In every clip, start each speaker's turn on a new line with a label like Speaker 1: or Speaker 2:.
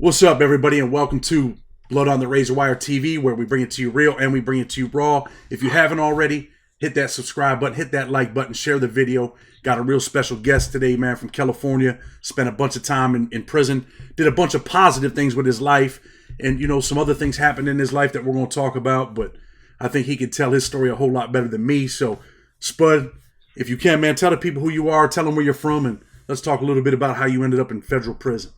Speaker 1: What's up, everybody, and welcome to Blood on the Razor Wire TV, where we bring it to you real and we bring it to you raw. If you haven't already, hit that subscribe button, hit that like button, share the video. Got a real special guest today, man, from California. Spent a bunch of time in prison, did a bunch of positive things with his life, and, you know, some other things happened in his life that we're going to talk about, but I think he can tell his story a whole lot better than me. So, Spud, if you can, man, tell the people who you are, tell them where you're from, and let's talk a little bit about how you ended up in federal prison.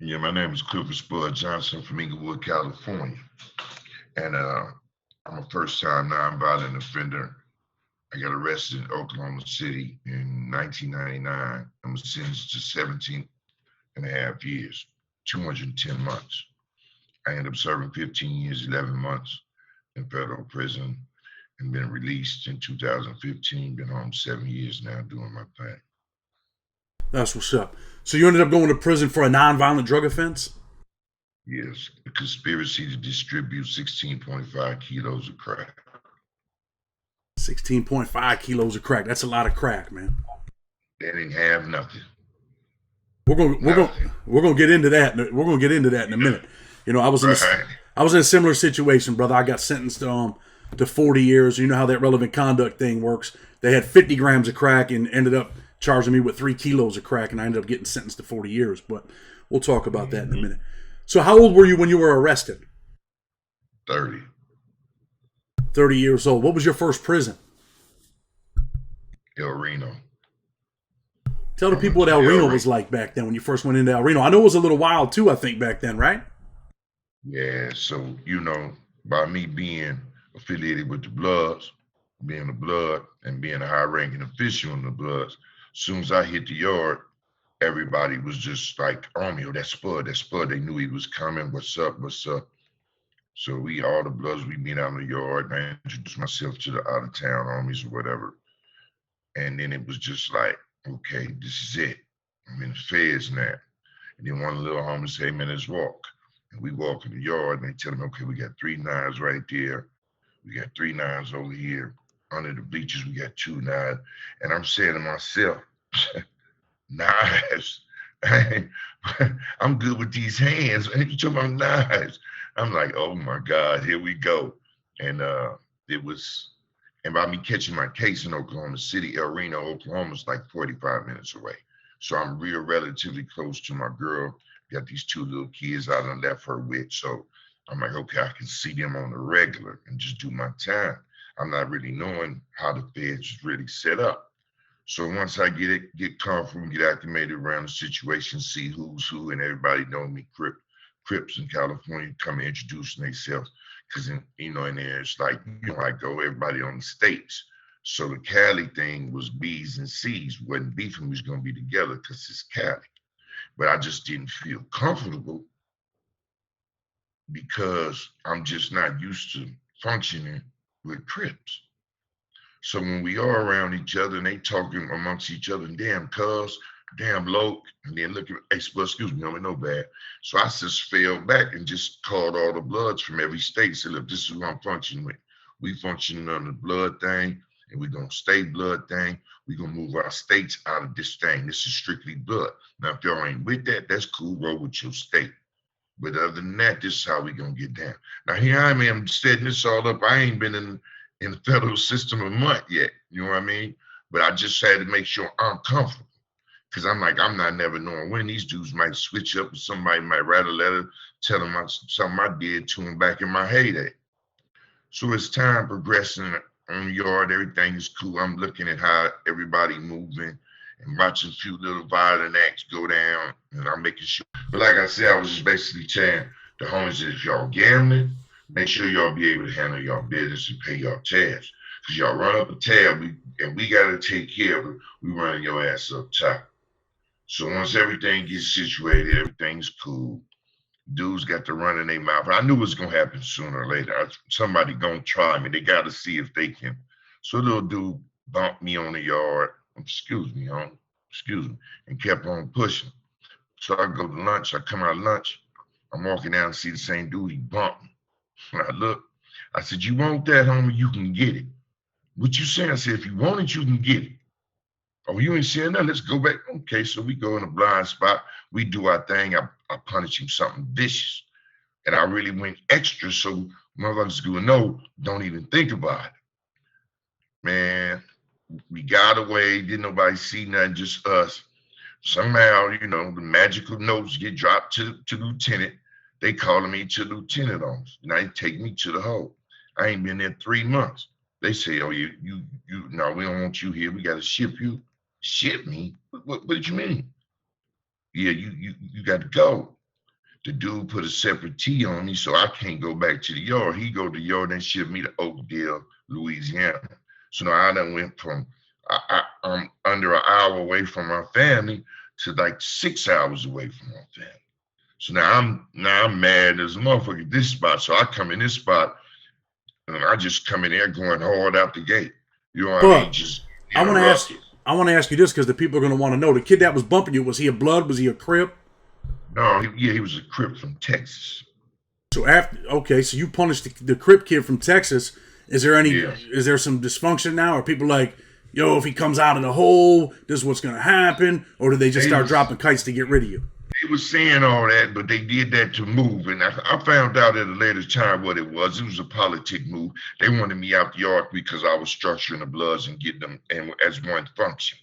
Speaker 2: Yeah, my name is Clifford Spud Johnson from Inglewood, California. And I'm a first-time nonviolent offender. I got arrested in Oklahoma City in 1999 and was sentenced to 17 and a half years, 210 months. I ended up serving 15 years, 11 months in federal prison and been released in 2015. Been home 7 years now doing my thing.
Speaker 1: That's what's up. So you ended up going to prison for a nonviolent drug offense?
Speaker 2: Yes, a conspiracy to distribute 16.5 kilos of crack.
Speaker 1: 16.5 kilos of crack. That's a lot of crack, man.
Speaker 2: They didn't have nothing.
Speaker 1: We're gonna get into that. We're gonna get into that in a minute. You know, I was in a similar situation, brother. I got sentenced to 40 years. You know how that relevant conduct thing works. They had 50 grams of crack and ended up charging me with 3 kilos of crack, and I ended up getting sentenced to 40 years. But we'll talk about that in a minute. So how old were you when you were arrested?
Speaker 2: 30.
Speaker 1: 30 years old. What was your first prison?
Speaker 2: El Reno.
Speaker 1: Tell the people what El Reno was like back then when you first went into El Reno. I know it was a little wild too, I think, back then, right?
Speaker 2: Yeah, so, you know, by me being affiliated with the Bloods, being the Blood and being a high-ranking official in the Bloods, as soon as I hit the yard, everybody was just like, "Oh, that's Spud, that's Spud." They knew he was coming. What's up? What's up? So all the Bloods, we meet out in the yard, and I introduced myself to the out-of-town homies or whatever. And then it was just like, okay, this is it. I'm in the feds now. And then one little homie say, "Hey, man, let's walk." And we walk in the yard, and they tell him, "Okay, we got 3 knives right there. We got 3 knives over here. Under the bleachers, we got 2 knives." And I'm saying to myself, knives? I'm good with these hands. And you talking about knives? I'm like, oh my God, here we go. And and by me catching my case in Oklahoma City, El Reno, Oklahoma is like 45 minutes away. So I'm relatively close to my girl. Got these 2 little kids I done left her with. So I'm like, okay, I can see them on the regular and just do my time. I'm not really knowing how the feds is really set up. So once I get comfortable, get acclimated around the situation, see who's who, and everybody know me, Crips in California come introducing themselves. Because, you know, in there, it's like, you know, I go, everybody on the states. So the Cali thing was B's and C's. Wasn't beefing, we was going to be together because it's Cali. But I just didn't feel comfortable because I'm just not used to functioning with Crips. So when we are around each other and they talking amongst each other, and damn cuz, damn loc, and then look at, hey, excuse me, I'm no bad. So I just fell back and just called all the Bloods from every state. Said, look, this is who I'm functioning with. We functioning on the Blood thing, and we gonna stay Blood thing. We gonna move our states out of this thing. This is strictly Blood. Now, if y'all ain't with that, that's cool, roll with your state. But other than that, this is how we gonna get down. Now here I am setting this all up. I ain't been in the federal system a month yet, you know what I mean? But I just had to make sure I'm comfortable. Because I'm like, I'm not never knowing when these dudes might switch up, or somebody might write a letter telling them something I did to them back in my heyday. So as time progressing on the yard, everything is cool. I'm looking at how everybody moving and watching a few little violent acts go down, and I'm making sure. But like I said, I was just basically telling the homies that if y'all gambling, make sure y'all be able to handle y'all business and pay y'all tabs. Because y'all run up a tab, we got to take care of it. We running your ass up top. So once everything gets situated, everything's cool. Dudes got to run in their mouth. I knew it was going to happen sooner or later. Somebody going to try me. They got to see if they can. So little dude bumped me on the yard. Excuse me, and kept on pushing. So I go to lunch. I come out of lunch. I'm walking down and see the same dude. He bumped me. When I look, I said, "You want that, homie? You can get it." "What you saying?" I said, "If you want it, you can get it." Oh, you ain't saying nothing. Let's go back. Okay, so we go in a blind spot. We do our thing. I punish him something vicious. And I really went extra so motherfuckers going, no, don't even think about it. Man, we got away. Didn't nobody see nothing, just us. Somehow, you know, the magical notes get dropped to the lieutenant. They calling me to the lieutenant office. Now they take me to the hole. I ain't been there 3 months. They say, oh, no, we don't want you here. We got to ship you. Ship me? What did you mean? Yeah, you got to go. The dude put a separate T on me, so I can't go back to the yard. He go to the yard and ship me to Oakdale, Louisiana. So now I done went from I'm under an hour away from my family to like 6 hours away from my family. So now I'm mad as a motherfucker at this spot. So I come in this spot and I just come in there going hard out the gate. You know what I mean?
Speaker 1: But
Speaker 2: Just
Speaker 1: I want to ask
Speaker 2: interrupted.
Speaker 1: I want to ask you this because the people are going to want to know. The kid that was bumping you, was he a blood? Was he a Crip?
Speaker 2: No, he was a Crip from Texas.
Speaker 1: So so you punished the Crip kid from Texas. Is there
Speaker 2: Yeah.
Speaker 1: is there some dysfunction now? Are people like, yo, if he comes out of the hole, this is what's going to happen? Or do they just start dropping kites to get rid of you?
Speaker 2: They was saying all that, but they did that to move. And I found out at a later time what it was. It was a politic move. They wanted me out the yard because I was structuring the Bloods and getting them and as one function.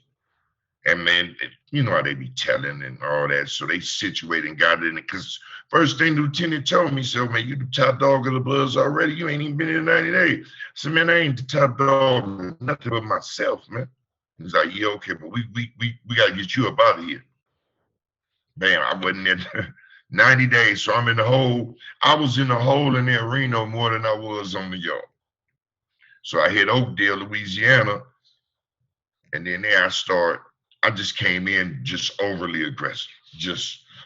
Speaker 2: And man, you know how they be telling and all that. So they situated and got it in it. Because first thing the lieutenant told me, so man, you the top dog of the Bloods already. You ain't even been in 90 days. So man, I ain't the top dog of nothing but myself, man. He's like, yeah, okay, but we gotta get you up out of here. Bam, I wasn't in 90 days. So I'm in the hole. I was in the hole in the arena more than I was on the yard. So I hit Oakdale, Louisiana, and then there I just came in just overly aggressive.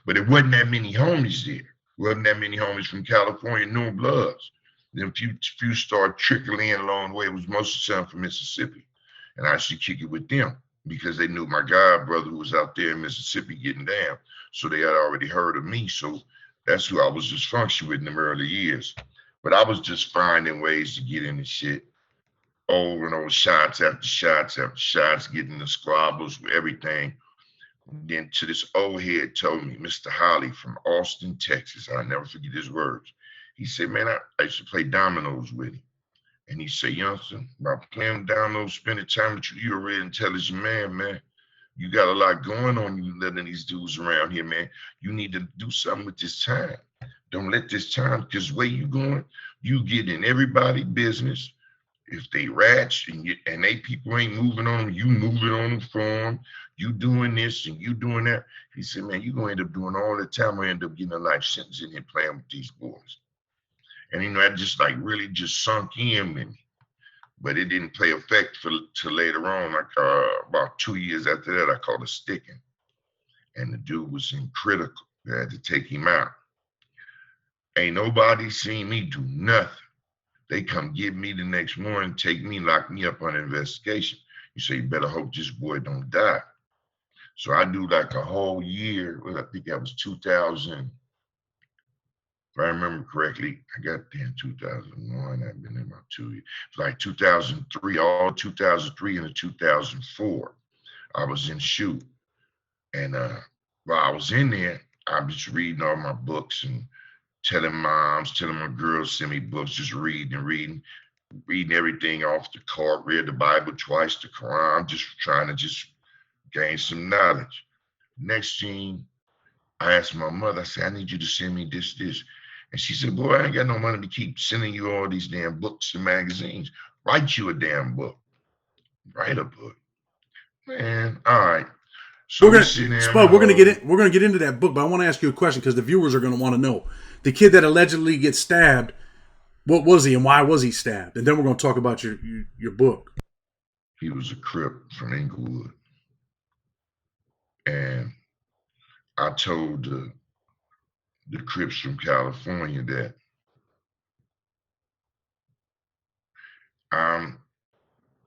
Speaker 2: But it wasn't that many homies there. It wasn't that many homies from California, no Bloods. Then few started trickling in along the way. It was most of the time from Mississippi. And I used to kick it with them because they knew my god brother who was out there in Mississippi getting down. So they had already heard of me. So that's who I was just functioning with in the early years. But I was just finding ways to get in the shit over and over, shots after shots after shots, getting the squabbles with everything. Then to this old head told me, Mr. Holly from Austin, Texas. I'll never forget his words. He said, man, I used to play dominoes with him. And he said, youngster, by playing dominoes, spending time with you, you're a real intelligent man. You got a lot going on, you letting these dudes around here, man. You need to do something with this time. Don't let this time, because the way you going, you get in everybody's business. If they rats and they people ain't moving on them, you moving on them for them. You doing this and you doing that. He said, man, you're going to end up doing all the time. I end up getting a life sentence in here playing with these boys. And, you know, that just like really just sunk in with me. But it didn't play effect till later on. Like about 2 years after that, I caught a sticking. And the dude was in critical. They had to take him out. Ain't nobody seen me do nothing. They come get me the next morning, take me, lock me up on an investigation. You say, you better hope this boy don't die. So I do like a whole year. Well, I think that was 2000. If I remember correctly, I got there in 2001. I've been there about 2 years. It's like 2003, all 2003 and 2004. I was in shoot. And while I was in there, I was just reading all my books and telling moms, telling my girls, send me books, just reading everything off the cart, read the Bible twice, the Quran, just trying to just gain some knowledge. Next thing, I asked my mother, I said, I need you to send me this. And she said, boy, I ain't got no money to keep sending you all these damn books and magazines. Write you a damn book. Write a book. Man, all right. So
Speaker 1: We're gonna get into that book, but I want to ask you a question because the viewers are gonna want to know. The kid that allegedly gets stabbed, what was he and why was he stabbed? And then we're gonna talk about your book.
Speaker 2: He was a Crip from Inglewood. And I told the Crips from California that I'm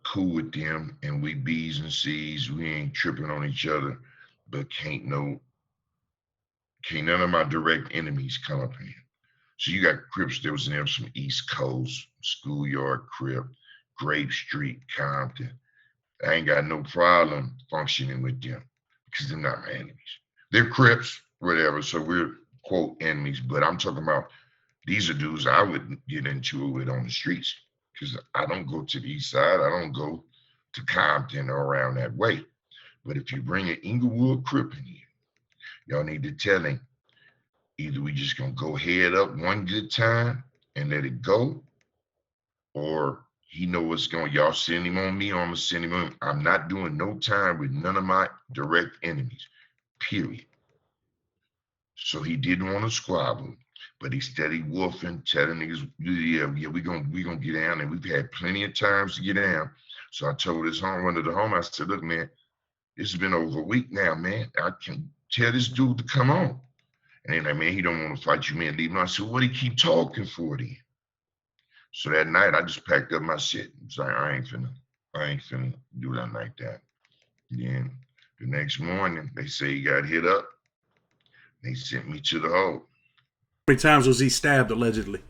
Speaker 2: cool with them and we B's and C's. We ain't tripping on each other, but can't none of my direct enemies come up here. So you got Crips, there was them from East Coast, Schoolyard Crip, Grape Street, Compton. I ain't got no problem functioning with them because they're not my enemies. They're Crips, whatever, so we're quote enemies, but I'm talking about these are dudes I wouldn't get into it with on the streets because I don't go to the east side. I don't go to Compton or around that way. But if you bring an Inglewood Crip in here, y'all need to tell him either we just gonna go head up one good time and let it go, or he know what's going. Y'all send him on me, or I'm gonna send him on. I'm not doing no time with none of my direct enemies. Period. So he didn't want to squabble, but he steady wolfing, telling niggas, yeah, we gonna get down, and we've had plenty of times to get down. So I told one of the home, I said, look, man, this has been over a week now, man. I can tell this dude to come on. And then like, man, he don't want to fight you, man. Leave him. I said, what do he keep talking for then? So that night I just packed up my shit. It's like I ain't finna do nothing like that. Then the next morning they say he got hit up. They sent me to the hole.
Speaker 1: How many times was he stabbed allegedly?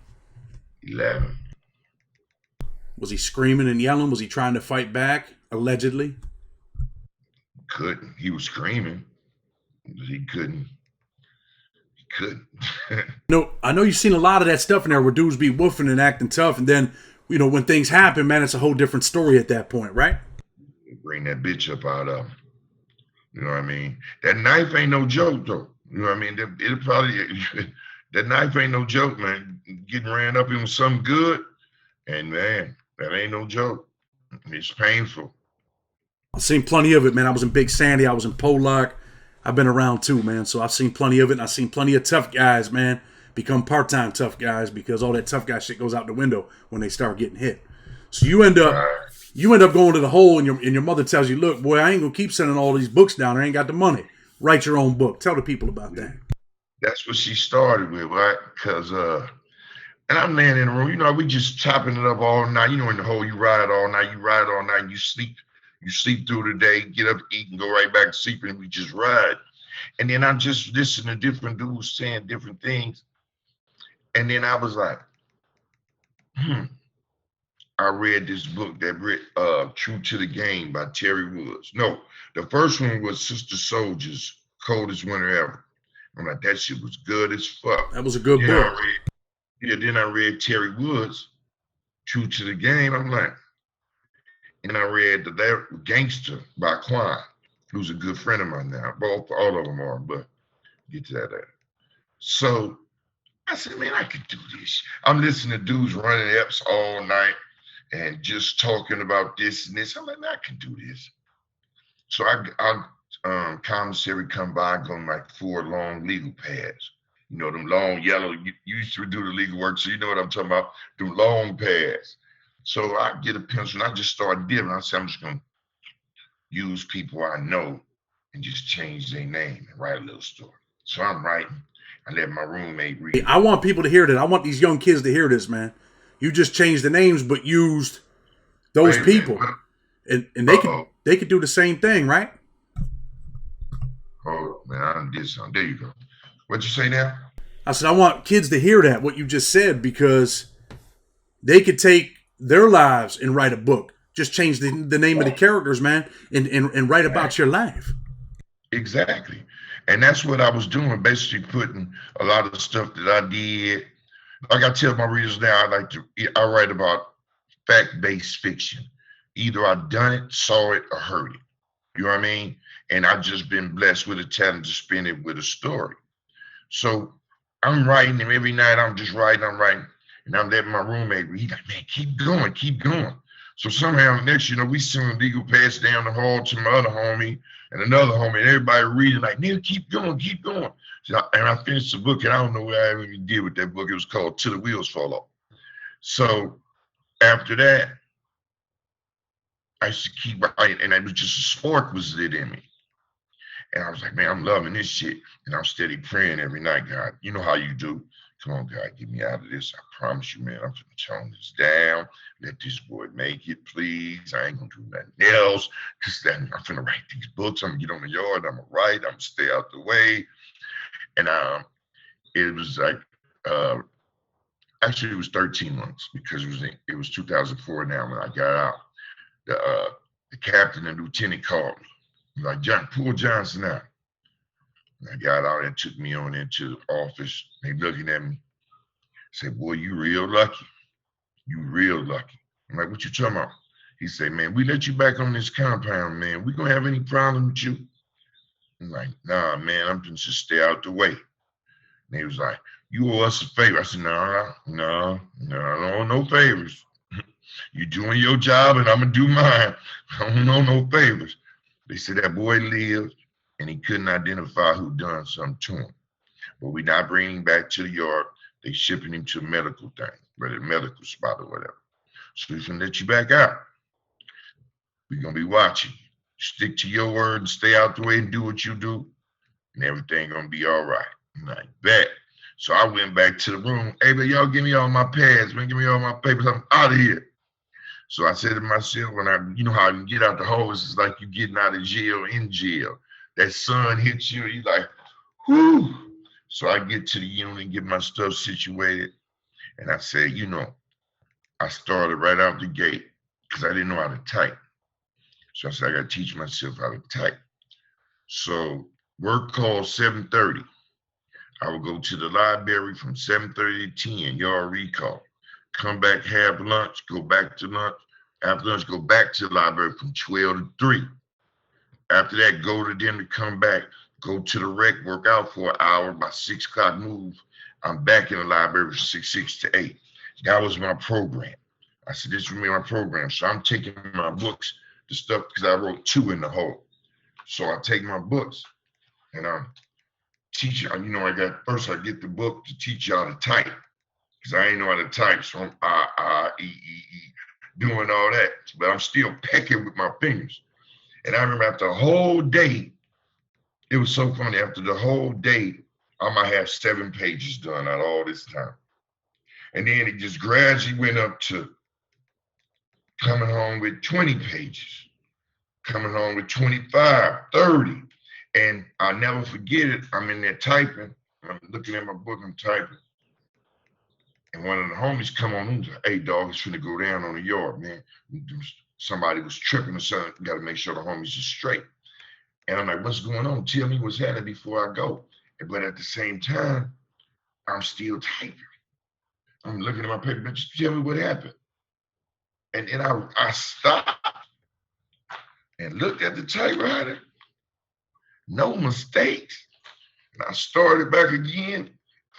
Speaker 2: 11.
Speaker 1: Was he screaming and yelling? Was he trying to fight back allegedly?
Speaker 2: Couldn't. He was screaming. He couldn't.
Speaker 1: No, I know you've seen a lot of that stuff in there where dudes be woofing and acting tough, and then, when things happen, man, it's a whole different story at that point, right?
Speaker 2: Bring that bitch up out of him. You know what I mean? That knife ain't no joke, though. You know what I mean? It'll probably, that knife ain't no joke, man. Getting ran up in with something good, and man, that ain't no joke. It's painful.
Speaker 1: I've seen plenty of it, man. I was in Big Sandy. I was in Pollock. I've been around too, man. So I've seen plenty of it, and I've seen plenty of tough guys, man, become part-time tough guys because all that tough guy shit goes out the window when they start getting hit. So you end up going to the hole, and your mother tells you, look, boy, I ain't gonna keep sending all these books down. I ain't got the money. Write your own book. Tell the people about that.
Speaker 2: That's what she started with, right? Because and I'm laying in the room, we just chopping it up all night. In the hole, you ride all night, and you sleep. You sleep through the day, get up, eat, and go right back to sleep, and we just ride. And then I'm just listening to different dudes saying different things. And then I was like, I read this book True to the Game by Terry Woods. No, the first one was Sister Soldier's Coldest Winter Ever. I'm like, that shit was good as fuck.
Speaker 1: That was a good book.
Speaker 2: Then I read Terry Woods, True to the Game. I'm like, and I read The Gangster by Quan, who's a good friend of mine now. All of them are, but get to that later. So I said, man, I could do this. I'm listening to dudes running eps all night and just talking about this and this. I'm like, man, I can do this. So commissary come by, go on like 4 long legal pads. Them long yellow, you used to do the legal work, so you know what I'm talking about, them long pads. So I get a pencil and I just start dipping. I said, I'm just gonna use people I know and just change their name and write a little story. So I'm writing. I let my roommate read.
Speaker 1: I want people to hear that. I want these young kids to hear this, man. You just changed the names, but used those people, and they could do the same thing, right?
Speaker 2: Oh man, I did something. There you go. What'd you say now?
Speaker 1: I said I want kids to hear that, what you just said, because they could take their lives and write a book. Just change the name of the characters, man, and write about your life.
Speaker 2: Exactly. And that's what I was doing, basically putting a lot of the stuff that I did. Like I tell my readers now, I write about fact-based fiction. Either I done it, saw it, or heard it. You know what I mean? And I've just been blessed with a talent to spin it with a story. So I'm writing, and every night I'm just writing, and I'm letting my roommate read. He's like, man, keep going. So somehow next, we send legal pads down the hall to my other homie and another homie, and everybody reading like, nigga, keep going. So I finished the book, and I don't know what I even did with that book. It was called Till the Wheels Fall Off. So after that, I used to keep writing, and it was just a spark was lit in me. And I was like, man, I'm loving this shit. And I'm steady praying every night, God, you know how you do. Come on, God, get me out of this. I promise you, man, I'm going to tone this down. Let this boy make it, please. I ain't going to do nothing else. Because then I'm going to write these books. I'm going to get on the yard. I'm going to write. I'm going to stay out the way. And it was like, actually, it was 13 months because it was 2004 now when I got out. the captain and lieutenant called me. Like, John, pull Johnson out. And I got out and took me on into the office. They looking at me. Said, boy, you real lucky. You real lucky. I'm like, what you talking about? He said, man, we let you back on this compound, man. We gonna have any problem with you? I'm like, nah, man, I'm just stay out the way. And he was like, you owe us a favor. I said, no favors. You doing your job and I'm gonna do mine. I don't know no favors. They said that boy lived and he couldn't identify who done something to him. But we not bringing him back to the yard. They shipping him to a medical thing, whether a medical spot or whatever. So we can let you back out. We're gonna be watching. Stick to your word and stay out the way and do what you do, and everything gonna be all right. And I bet. So I went back to the room. Hey, man, y'all give me all my pads, man. Give me all my papers. I'm out of here. So I said to myself, you know how you get out the hose, it's like you getting out of jail in jail. That sun hits you, you like, whoo. So I get to the unit, get my stuff situated, and I said, you know, I started right out the gate because I didn't know how to type. So I said, I got to teach myself how to type. So work call 7:30. I would go to the library from 7:30 to 10, yard recall. Come back, have lunch, go back to lunch. After lunch, go back to the library from 12 to 3. After that, go to dinner, come back, go to the rec, work out for an hour, by 6 o'clock move. I'm back in the library from 6 to 8. That was my program. I said, this will be my program. So I'm taking my books, the stuff, because I wrote 2 in the hole. So I take my books and I'm teaching, you know, I get the book to teach you how to type. Because I ain't know how to type. So I'm doing all that. But I'm still pecking with my fingers. And I remember after a whole day, it was so funny. After the whole day, I might have 7 pages done out all this time. And then it just gradually went up to coming home with 20 pages, coming home with 25, 30. And I'll never forget it. I'm in there typing. I'm looking at my book, I'm typing. And one of the homies come on and say, hey, dog, it's finna go down on the yard, man. Somebody was tripping or something. Got to make sure the homies are straight. And I'm like, what's going on? Tell me what's happening before I go. But at the same time, I'm still typing. I'm looking at my paper, but just tell me what happened. And then I stopped and looked at the typewriter. No mistakes. And I started back again.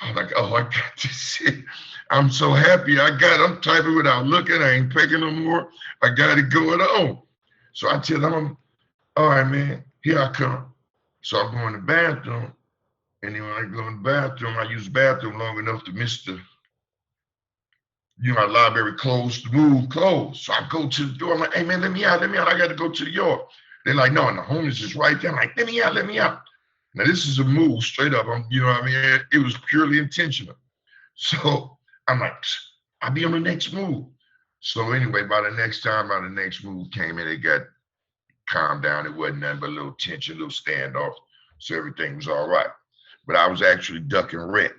Speaker 2: I was like, oh, I got this shit. I'm so happy I'm typing without looking. I ain't picking no more. I got it going on. So I tell them, all right, man, here I come. So I'm going to the bathroom. And then when I go in the bathroom, I use the bathroom long enough to miss the, you know, our library closed, the move closed. So I go to the door. I'm like, hey, man, let me out. I got to go to the yard. They're like, no, and the homeless is right there. I'm like, let me out. Now, this is a move straight up. You know what I mean? It was purely intentional. So I'm like, I'll be on the next move. So anyway, by the next move came in, it got calmed down. It wasn't nothing but a little tension, a little standoff. So everything was all right. But I was actually ducking wreck.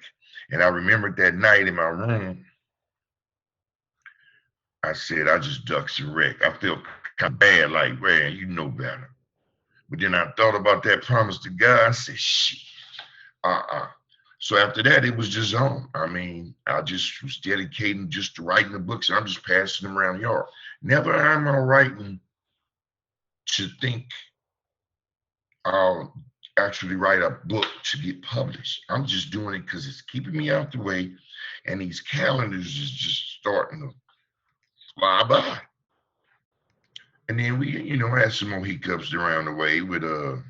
Speaker 2: And I remembered that night in my room, I said, I just ducked some wreck. I felt kind of bad, like, man, you know better. But then I thought about that promise to God. I said, shit, So after that, it was just on. I mean, I just was dedicating just to writing the books, and I'm just passing them around the yard. Never am I writing to think I'll actually write a book to get published. I'm just doing it because it's keeping me out the way, and these calendars is just starting to fly by. And then we, you know, had some more hiccups around the way with a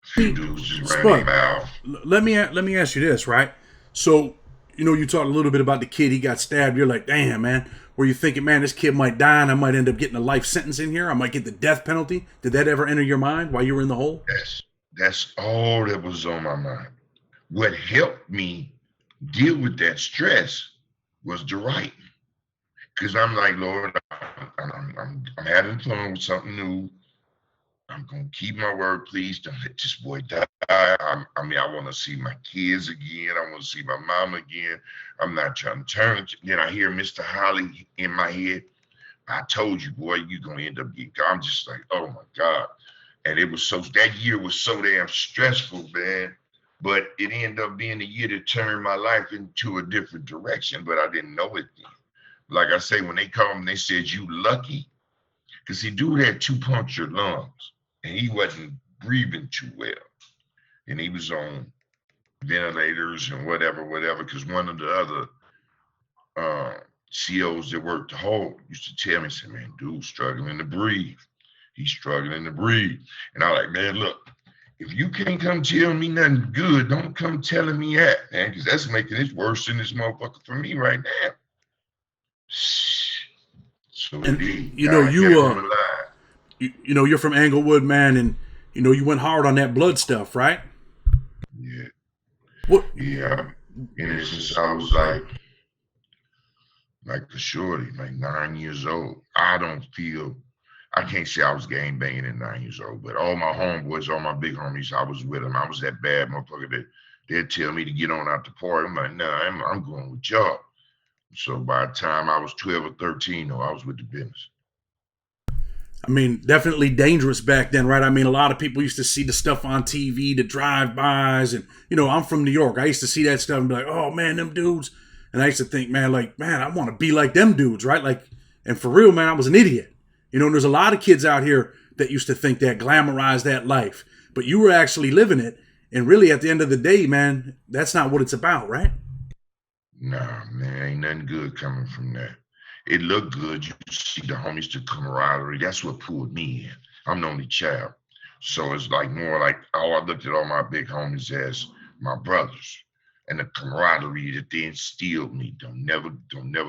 Speaker 2: few dudes just running their mouth.
Speaker 1: Let me ask you this, right? So, you know, you talked a little bit about the kid, he got stabbed. You're like, damn, man. Were you thinking, man, this kid might die and I might end up getting a life sentence in here? I might get the death penalty. Did that ever enter your mind while you were in the hole?
Speaker 2: That's all that was on my mind. What helped me deal with that stress was the writing. Because I'm like, Lord, I'm having fun with something new. I'm going to keep my word. Please don't let this boy die. I want to see my kids again. I want to see my mom again. I'm not trying to turn. Then I hear Mr. Holly in my head. I told you, boy, you gonna end up getting. I'm just like, oh my God. And it was so that year was so damn stressful, man. But it ended up being the year that turned my life into a different direction. But I didn't know it then. Like I say, when they called me, they said you lucky, because he dude had two punctured lungs and he wasn't breathing too well, and he was on ventilators and whatever. Because one of the other uh, COs that worked the hall used to tell me, said, "Man, dude's struggling to breathe. He's struggling to breathe." And I was like, "Man, look, if you can't come tell me nothing good, don't come telling me that, man, because that's making it worse than this motherfucker for me right now." So it
Speaker 1: And
Speaker 2: did.
Speaker 1: you know
Speaker 2: God kept him alive.
Speaker 1: you know you're from Inglewood, man, and you know you went hard on that blood stuff, right?
Speaker 2: Yeah,
Speaker 1: What?
Speaker 2: yeah. And since I was like a shorty, like 9 years old. I can't say I was gang banging at 9 years old, but all my homeboys, all my big homies, I was with them. I was that bad motherfucker that they'd tell me to get on out the party. I'm like, nah, I'm going with y'all. So by the time I was 12 or 13, though, I was with the business.
Speaker 1: I mean, definitely dangerous back then, right? I mean, a lot of people used to see the stuff on TV, the drive-bys, and you know, I'm from New York. I used to see that stuff and be like, "Oh man, them dudes," and I used to think, man, like, man, I want to be like them dudes, right? Like, and for real, man, I was an idiot. You know, and there's a lot of kids out here that used to think that, glamorize that life, but you were actually living it, and really, at the end of the day, man, that's not what it's about, right?
Speaker 2: Nah, man, ain't nothing good coming from that. It looked good. You see the homies, the camaraderie. That's what pulled me in. I'm the only child. So it's like more like, oh, I looked at all my big homies as my brothers. And the camaraderie that they instilled me. Don't never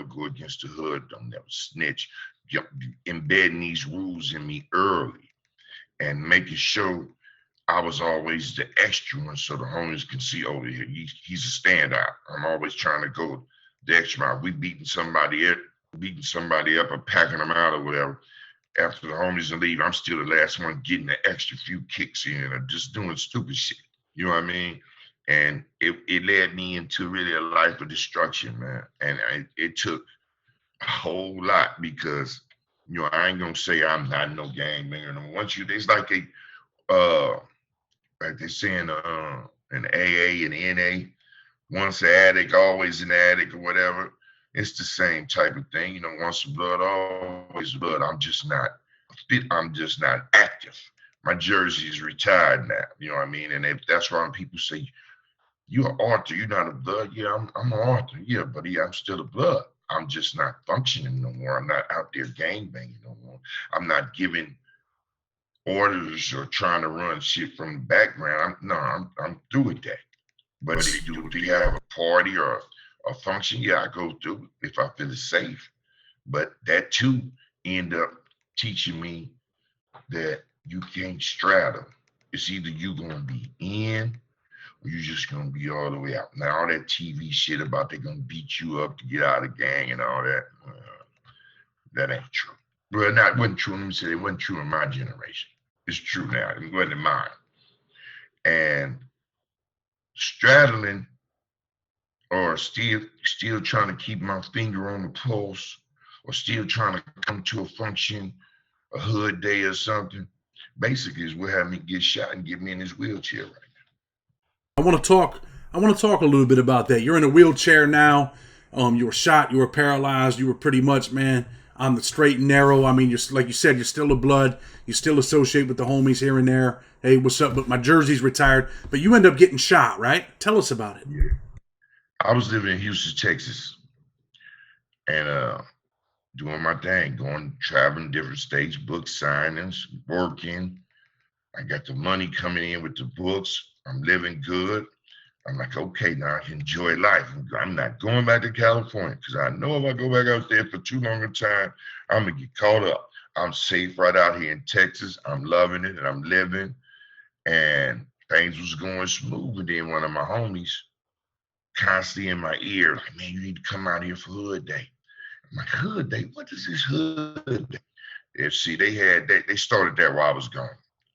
Speaker 2: go against the hood. Don't never snitch. Embedding these rules in me early and making sure I was always the extra one so the homies can see, oh, he's a standout. I'm always trying to go the extra mile. We beating somebody up or packing them out or whatever. After the homies leave, I'm still the last one getting the extra few kicks in or just doing stupid shit. You know what I mean? And it led me into really a life of destruction, man. And it took a whole lot because, I ain't gonna say I'm not no gang banger. Once it's like they say in AA and NA, once an addict, always an addict or whatever. It's the same type of thing. Once the blood, always blood. I'm just not fit. I'm just not active. My jersey is retired now. You know what I mean? And that's why when people say, you're an author, you're not a blood. Yeah, I'm an author. Yeah, but yeah, I'm still a blood. I'm just not functioning no more. I'm not out there gang banging no more. I'm not giving orders or trying to run shit from the background. I'm through with that. But do you have a party or a function? Yeah, I go through if I feel it's safe. But that too end up teaching me that you can't straddle. It's either you gonna be in or you just gonna be all the way out. Now all that TV shit about they gonna beat you up to get out of the gang and all that, that ain't true. Well, not wasn't true. Let me say it wasn't true in my generation. It's true now. It wasn't in mine. And straddling or still trying to keep my finger on the pulse or still trying to come to a function, a hood day or something, basically is what had me get shot and get me in this wheelchair right
Speaker 1: I want to talk. I want to talk a little bit about that. You're in a wheelchair now. You were shot. You were paralyzed. You were pretty much, man, on the straight and narrow. I mean, you're like you said, you're still a blood. You still associate with the homies here and there. Hey, what's up? But my jersey's retired. But you end up getting shot, right? Tell us about it.
Speaker 2: now. Yeah. I was living in Houston, Texas, and doing my thing, going traveling different states, book signings, working. I got the money coming in with the books. I'm living good. I'm like, okay, now I can enjoy life. I'm not going back to California because I know if I go back out there for too long a time, I'm gonna get caught up. I'm safe right out here in Texas. I'm loving it and I'm living, and things was going smooth. And then one of my homies constantly in my ear, like, man, you need to come out here for Hood Day. I'm like, Hood Day? What is this Hood Day? And see, they started that while I was gone.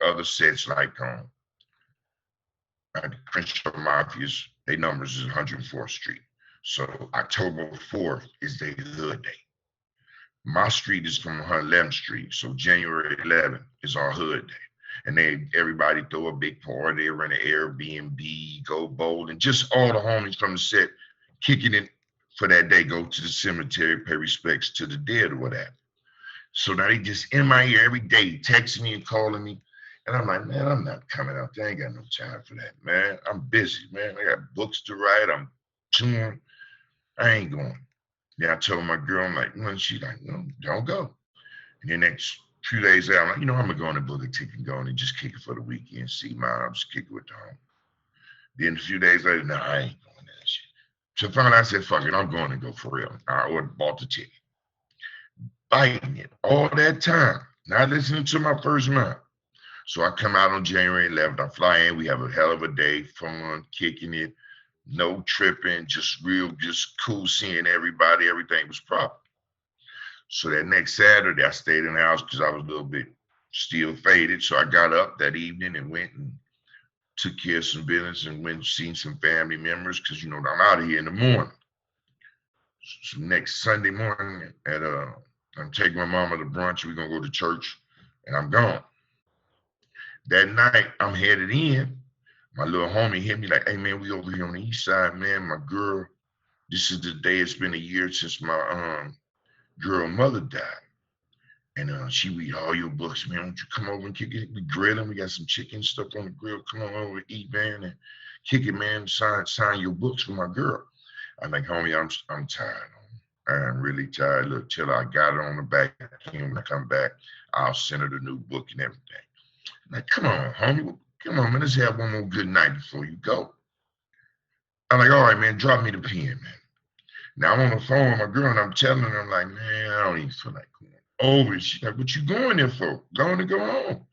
Speaker 2: Other sets like the Crenshaw Mafias, their numbers is 104th Street. So October 4th is their Hood Day. My street is from 111th Street, so January 11th is our hood day. And everybody throw a big party, they rent an Airbnb, go bowling, just all the homies from the set kicking it for that day, go to the cemetery, pay respects to the dead or whatever. So now they just in my ear every day, texting me and calling me. And I'm like, man, I'm not coming out there. I ain't got no time for that, man. I'm busy, man. I got books to write. I'm touring. I ain't going. Yeah, I told my girl, I'm like, well, she's like, no, don't go. And the next few days out, I'm like, I'm gonna go on the book a ticket and go and just kick it for the weekend. See, I'll just kick it with the home. Then a few days later, no, I ain't going to that shit. So finally I said, fuck it, I'm going to go for real. I bought the ticket. Fighting it all that time, not listening to my first mind. So I come out on January 11th. I fly in. We have a hell of a day, fun, kicking it, no tripping, just cool seeing everybody. Everything was proper. So that next Saturday, I stayed in the house because I was a little bit still faded. So I got up that evening and went and took care of some business and went and seen some family members because, I'm out of here in the morning. So next Sunday morning I'm taking my mama to brunch. We're going to go to church and I'm gone. That night, I'm headed in. My little homie hit me like, hey, man, we over here on the east side, man. My girl, this is the day. It's been a year since my girl mother died. And she read all your books, man. Why don't you come over and kick it? We grilling. We got some chicken stuff on the grill. Come on over, eat, man, and kick it, man. Sign your books for my girl. I'm like, homie, I'm tired. I'm really tired. Look, till I got it on the back. When I come back, I'll send her the new book and everything. I'm like, come on, homie. Come on, man. Let's have one more good night before you go. I'm like, all right, man. Drop me the pen, man. Now I'm on the phone with my girl and I'm telling her, I'm like, man, I don't even feel like going over. She's like, what you going there for? Going to go home.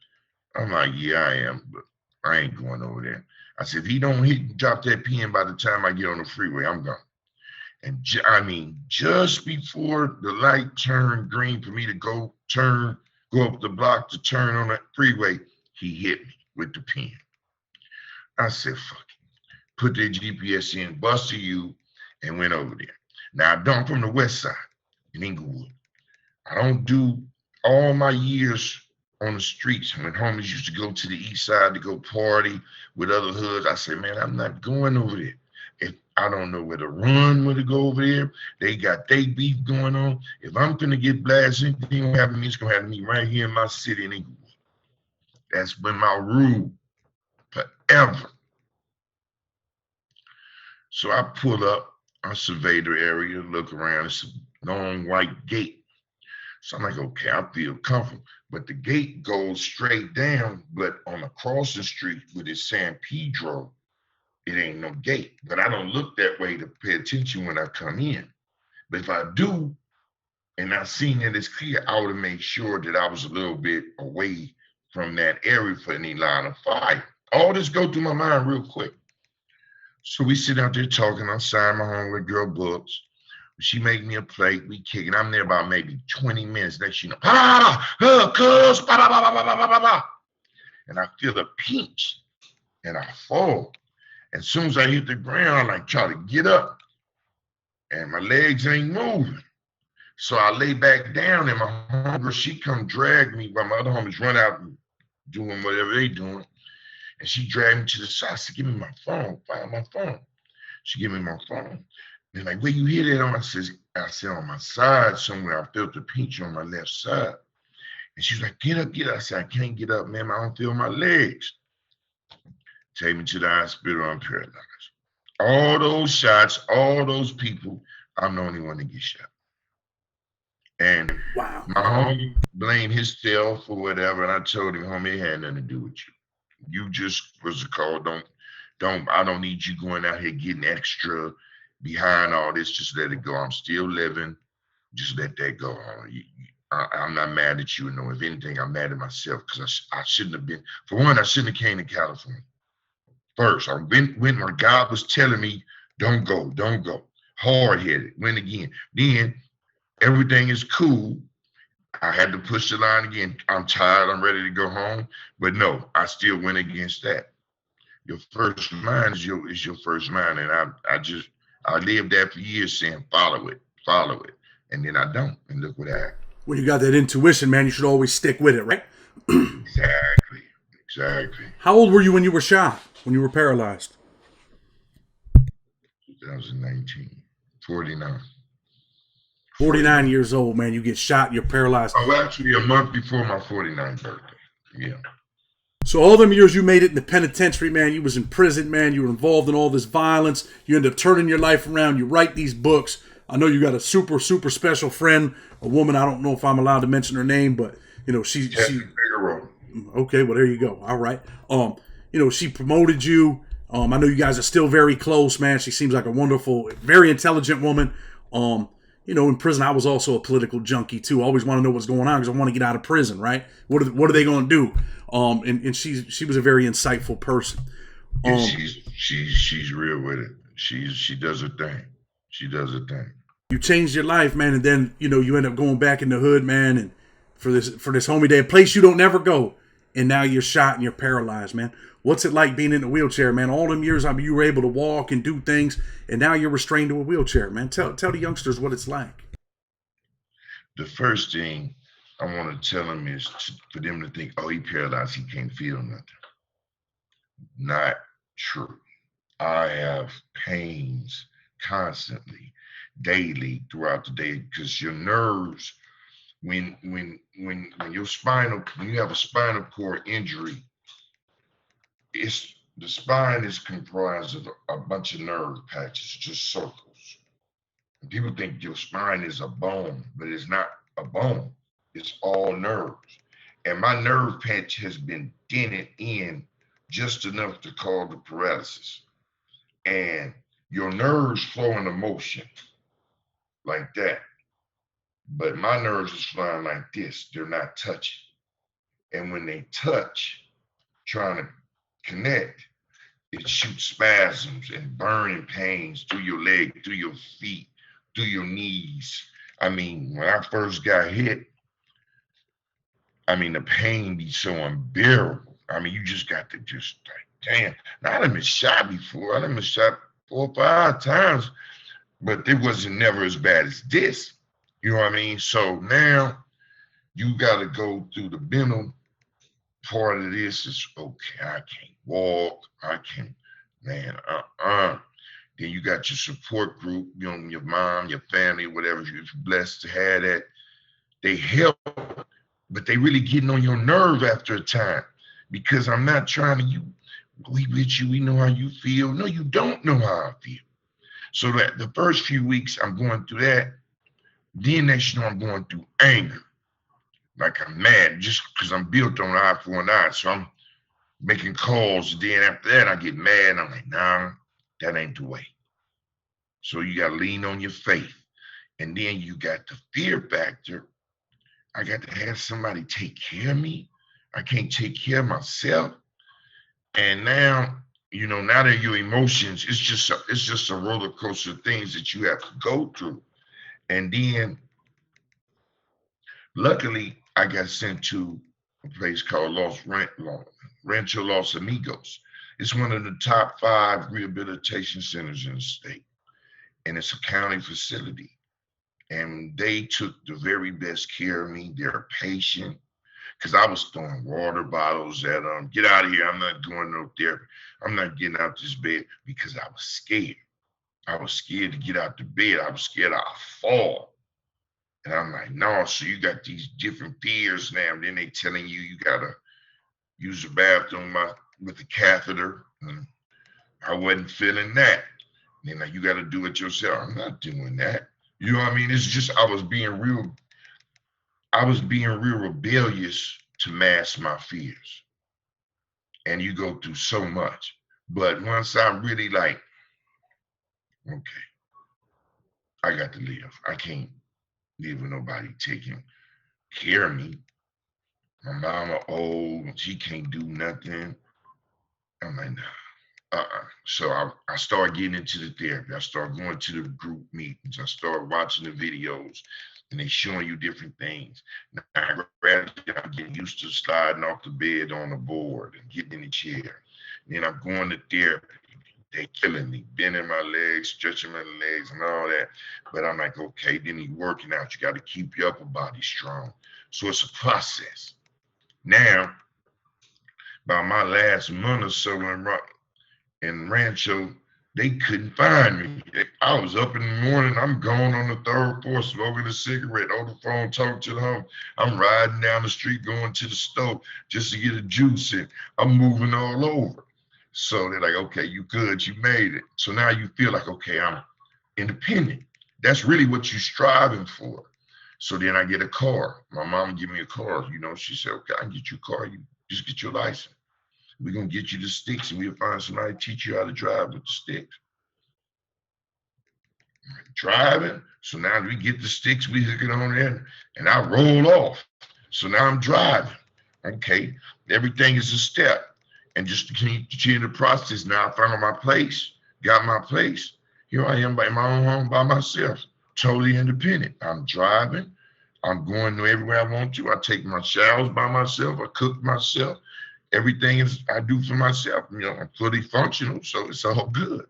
Speaker 2: I'm like, yeah, I am, but I ain't going over there. I said, if he don't drop that pen by the time I get on the freeway, I'm gone. And just before the light turned green for me to go up the block to turn on that freeway, he hit me with the pen. I said, fuck it. Put the GPS in, busted you, and went over there. Now, I'm from the west side in Inglewood. I don't do all my years on the streets when homies used to go to the east side to go party with other hoods. I said, man, I'm not going over there. If I don't know where to run, where to go over there, they got their beef going on. If I'm gonna get blasted, anything gonna happen to me, it's gonna happen to me right here in my city in Inglewood. That's been my rule forever. So I pull up, I survey the area, look around, it's a long white gate. So I'm like, okay, I feel comfortable. But the gate goes straight down, but on across the street with it's San Pedro, it ain't no gate. But I don't look that way to pay attention when I come in. But if I do, and I seen that it's clear, I would have made sure that I was a little bit away from that area for any line of fire. All this go through my mind real quick. So we sit out there talking. I sign my homegirl girl books. She make me a plate. We kicking. I'm there about maybe 20 minutes. Next, cuz, and I feel a pinch, and I fall. As soon as I hit the ground, I try to get up, and my legs ain't moving. So I lay back down, and my homegirl, she come drag me while my other homies run out and doing whatever they doing. And she dragged me to the side. She said, give me my phone. Find my phone. She gave me my phone. And like, where you hit it on? I said, on my side somewhere. I felt the pinch on my left side. And she was like, get up, get up. I said, I can't get up, man. I don't feel my legs. Take me to the hospital. I'm paralyzed. All those shots, all those people, I'm the only one to get shot. And
Speaker 1: wow.
Speaker 2: My homie blamed himself or whatever. And I told him, homie, it had nothing to do with you. You just was a call. I don't need you going out here getting extra behind all this. Just let it go. I'm still living. Just let that go. I'm not mad at you. No, if anything, I'm mad at myself because I shouldn't have been. For one, I shouldn't have came to California. First, when my God was telling me, don't go. Hard-headed. Went again. Then everything is cool. I had to push the line again. I'm tired. I'm ready to go home. But no, I still went against that. Your first mind is your first mind. And I lived that for years saying, follow it. And then I don't. And look what happened.
Speaker 1: When you got that intuition, man, you should always stick with it, right?
Speaker 2: Exactly. Exactly.
Speaker 1: How old were you when you were shot? When you were paralyzed?
Speaker 2: 2019. 49.
Speaker 1: 49
Speaker 2: 49.
Speaker 1: years old, man. You get shot, you're paralyzed.
Speaker 2: Oh, actually, a month before my 49th birthday. Yeah.
Speaker 1: So all them years you made it in the penitentiary, man, you was in prison, man, you were involved in all this violence, you end up turning your life around, you write these books. I know you got a super, super special friend, a woman, I don't know if I'm allowed to mention her name, but you know, she okay, well there you go. All right. You know, she promoted you. I know you guys are still very close, man. She seems like a wonderful, very intelligent woman. You know, in prison, I was also a political junkie too. I always want to know what's going on because I want to get out of prison, right? What are they going to do? And she was a very insightful person.
Speaker 2: She's real with it. She does her thing. She does her thing.
Speaker 1: You changed your life, man, and then you know you end up going back in the hood, man, and for this homie day, a place you don't never go, and now you're shot and you're paralyzed, man. What's it like being in a wheelchair, man? All them years, I mean, you were able to walk and do things, and now you're restrained to a wheelchair, man. Tell the youngsters what it's like.
Speaker 2: The first thing I want to tell them is for them to think, oh, he paralyzed, he can't feel nothing. Not true. I have pains constantly, daily, throughout the day, because your nerves, when your when you have a spinal cord injury, it's the spine is comprised of a bunch of nerve patches, just circles. And people think your spine is a bone, but it's not a bone. It's all nerves. And my nerve patch has been dented in just enough to cause the paralysis. And your nerves flow in a motion like that. But my nerves is flying like this. They're not touching. And when they touch, trying to connect, it shoots spasms and burning pains through your leg, through your feet, through your knees. I mean, when I first got hit, I mean, the pain be so unbearable. I mean, you just got to just like, damn. Now, I done been shot before. I done been shot 4 or 5 times, but it wasn't never as bad as this. You know what I mean? So now you got to go through the mental part of this. Is okay, I can't walk. I can, man, Then you got your support group, you know, your mom, your family, whatever. You're blessed to have that. They help, but they really getting on your nerve after a time because I'm not trying to, we with you, we know how you feel. No, you don't know how I feel. So that the first few weeks I'm going through that, then next you know I'm going through anger. Like I'm mad just because I'm built on eye for an eye. So I'm making calls. Then after that, I get mad. I'm like, nah, that ain't the way. So you got to lean on your faith. And then you got the fear factor. I got to have somebody take care of me. I can't take care of myself. And now, you know, now that your emotions, it's just a roller coaster of things that you have to go through. And then luckily I got sent to a place called Rancho Los Amigos. It's one of the top 5 rehabilitation centers in the state. And it's a county facility. And they took the very best care of me. They're patient because I was throwing water bottles at them. Get out of here. I'm not doing no therapy. I'm not getting out this bed because I was scared. I was scared to get out the bed. I was scared I'd fall. And I'm like, no, so you got these different fears now. And then they telling you you gotta use the bathroom with the catheter. And I wasn't feeling that. And then you gotta do it yourself. I'm not doing that. You know what I mean? It's just I was being real rebellious to mask my fears. And you go through so much. But once I really like, okay, I got to live. I can't live with nobody taking care of me. My mama old, she can't do nothing. I'm like, nah. So I started getting into the therapy. I started going to the group meetings. I started watching the videos and they showing you different things. Now, gradually, I'm getting used to sliding off the bed on the board and getting in the chair. Then I'm going to therapy. They killing me, bending my legs, stretching my legs, and all that. But I'm like, okay, then he working out. You got to keep your upper body strong. So it's a process. Now, by my last month or so in Rancho, they couldn't find me. I was up in the morning. I'm going on the third floor, smoking a cigarette, on the phone, talking to the home. I'm riding down the street, going to the stove just to get a juice in. I'm moving all over. So they're like, okay, you good, you made it. So now you feel like, okay, I'm independent. That's really what you're striving for. So then I get a car. My mom give me a car. She said, okay, I can get you a car. You just get your license. We're gonna get you the sticks and we'll find somebody to teach you how to drive with the sticks. Driving. So now we get the sticks, we hook it on there, and I roll off. So now I'm driving. Okay, everything is a step. And just to continue the process, now I found my place, got my place. Here I am in my own home by myself, totally independent. I'm driving. I'm going to everywhere I want to. I take my showers by myself. I cook myself. Everything is I do for myself. I'm fully functional, so it's all good.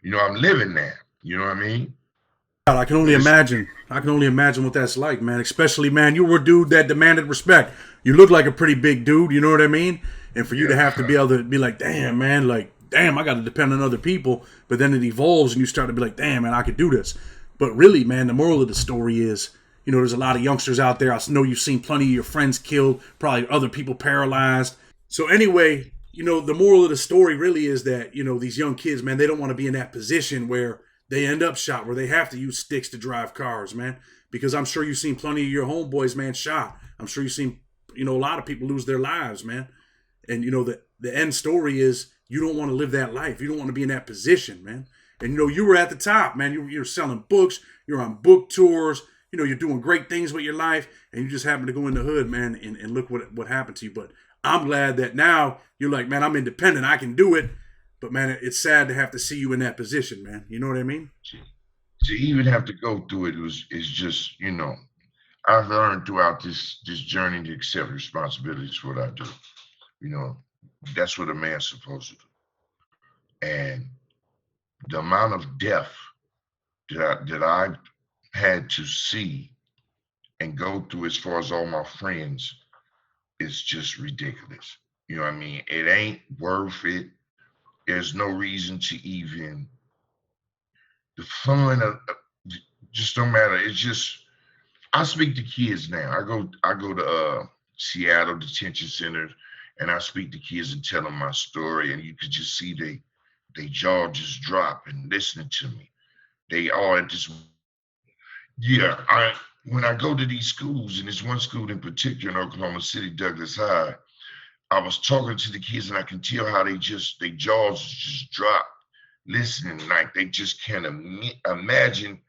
Speaker 2: I'm living now. You know what I mean?
Speaker 1: God, I can only
Speaker 2: And it's
Speaker 1: imagine. I can only imagine what that's like, man. Especially, man, you were a dude that demanded respect. You look like a pretty big dude, you know what I mean? And for you to have to be
Speaker 2: yeah,
Speaker 1: able to be like, damn, man, like, damn, I got to depend on other people. But then it evolves and you start to be like, damn, man, I could do this. But really, man, the moral of the story is, there's a lot of youngsters out there. I know you've seen plenty of your friends killed, probably other people paralyzed. So anyway, the moral of the story really is that, these young kids, man, they don't want to be in that position where they end up shot, where they have to use sticks to drive cars, man. Because I'm sure you've seen plenty of your homeboys, man, shot. I'm sure you've seen, a lot of people lose their lives, man. And, the end story is you don't want to live that life. You don't want to be in that position, man. And, you were at the top, man. You're selling books. You're on book tours. You're doing great things with your life. And you just happen to go in the hood, man, and look what happened to you. But I'm glad that now you're like, man, I'm independent. I can do it. But, man, it's sad to have to see you in that position, man. You know what I mean?
Speaker 2: to even have to go through it is just, I've learned throughout this journey to accept responsibilities for what I do. You know, that's what a man's supposed to do. And the amount of death that I've had to see and go through as far as all my friends is just ridiculous. You know what I mean? It ain't worth it. There's no reason to even the fun of just don't matter. It's just I speak to kids now. I go to Seattle detention centers and I speak to kids and tell them my story, and you could just see they jaw just drop and listening to me. They all at this. Yeah, I when I go to these schools, and there's one school in particular in Oklahoma City, Douglas High. I was talking to the kids, and I can tell how they jaws just drop, listening, like they just can't imagine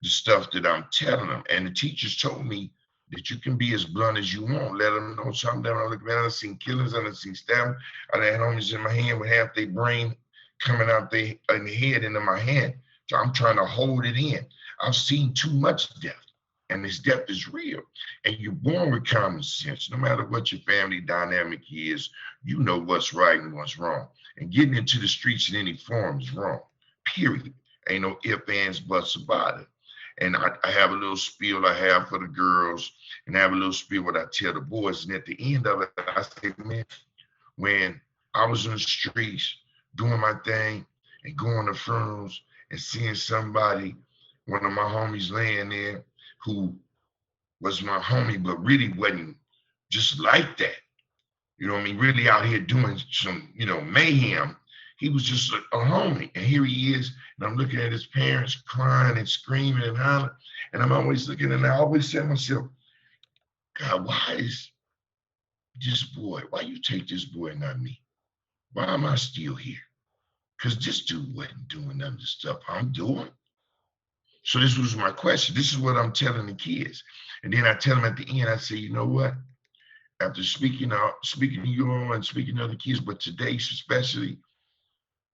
Speaker 2: the stuff that I'm telling them. And the teachers told me that you can be as blunt as you want. Let them know something. I look, man, I've seen killings, I've seen stabbing. I had homies in my hand with half their brain coming out in the head into my hand. So I'm trying to hold it in. I've seen too much death, and this death is real. And you're born with common sense. No matter what your family dynamic is, you know what's right and what's wrong. And getting into the streets in any form is wrong. Period. Ain't no ifs, ands, buts about it. And I have a little spiel I have for the girls, and I have a little spiel what I tell the boys. And at the end of it, I say, man, when I was in the streets doing my thing and going to funerals and seeing somebody, one of my homies laying there who was my homie, but really wasn't just like that. You know what I mean? Really out here doing some, mayhem. He was just a homie. And here he is. And I'm looking at his parents crying and screaming and hollering. And I'm always looking, and I always say to myself, God, why is this boy, why you take this boy and not me? Why am I still here? Because this dude wasn't doing none of the stuff I'm doing. So this was my question. This is what I'm telling the kids. And then I tell them at the end, I say, you know what? After speaking to you all and speaking to other kids, but today especially,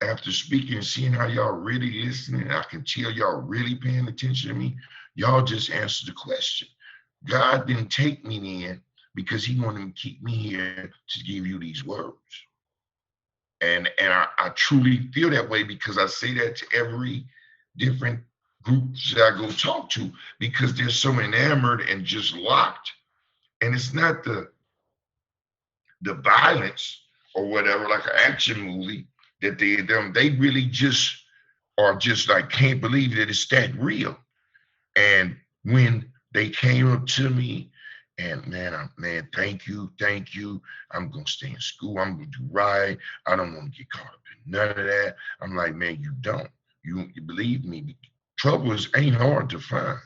Speaker 2: after speaking and seeing how y'all really listening, I can tell y'all really paying attention to me. Y'all just answered the question. God didn't take me in because he wanted to keep me here to give you these words. And I truly feel that way because I say that to every different groups that I go talk to, because they're so enamored and just locked. And it's not the violence or whatever, like an action movie, that they really just are just like can't believe that it's that real. And when they came up to me and man, thank you. I'm gonna stay in school. I'm gonna do right. I don't want to get caught up in none of that. I'm like, man, you don't. You believe me. Trouble ain't hard to find.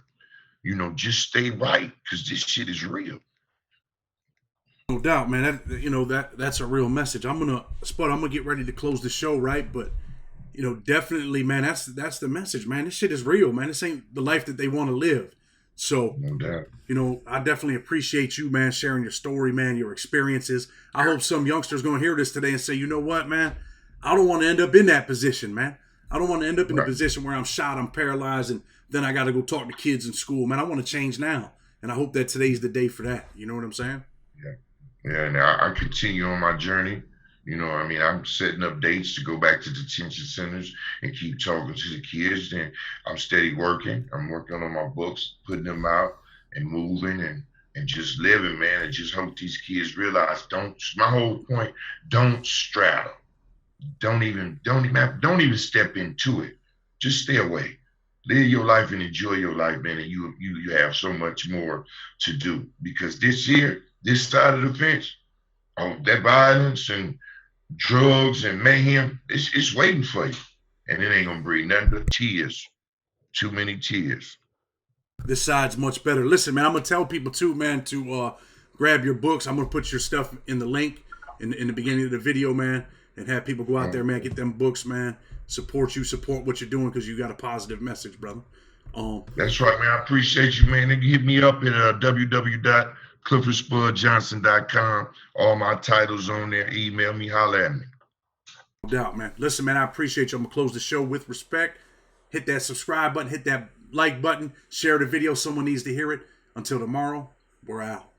Speaker 2: Just stay right because this shit is real.
Speaker 1: No doubt, man. That's a real message. I'm gonna get ready to close the show, right? But definitely, man, that's the message, man. This shit is real, man. This ain't the life that they want to live. So,
Speaker 2: No doubt.
Speaker 1: I definitely appreciate you, man, sharing your story, man, your experiences. I hope some youngsters gonna hear this today and say, you know what, man, I don't want to end up in that position, man. I don't want to end up in a position where I'm shot, I'm paralyzed, and then I got to go talk to kids in school, man. I want to change now, and I hope that today's the day for that. You know what I'm saying?
Speaker 2: Yeah, and I continue on my journey. I'm setting up dates to go back to detention centers and keep talking to the kids. And I'm steady working. I'm working on my books, putting them out and moving and just living, man. And just hope these kids realize my whole point, don't straddle. Don't even step into it. Just stay away. Live your life and enjoy your life, man. And you have so much more to do, because this side of the fence, that violence and drugs and mayhem, it's waiting for you. And it ain't gonna bring nothing but tears. Too many tears.
Speaker 1: This side's much better. Listen, man, I'm gonna tell people too, man, to grab your books. I'm gonna put your stuff in the link in the beginning of the video, man, and have people go out there, man, get them books, man. Support what you're doing, because you got a positive message, brother.
Speaker 2: That's right, man. I appreciate you, man. You hit me up at www.cliffordspudjohnson.com. All my titles on there. Email me, holler at me.
Speaker 1: No doubt, man. Listen, man, I appreciate you. I'm gonna close the show with respect. Hit that subscribe button, hit that like button, share the video. Someone needs to hear it. Until tomorrow, we're out.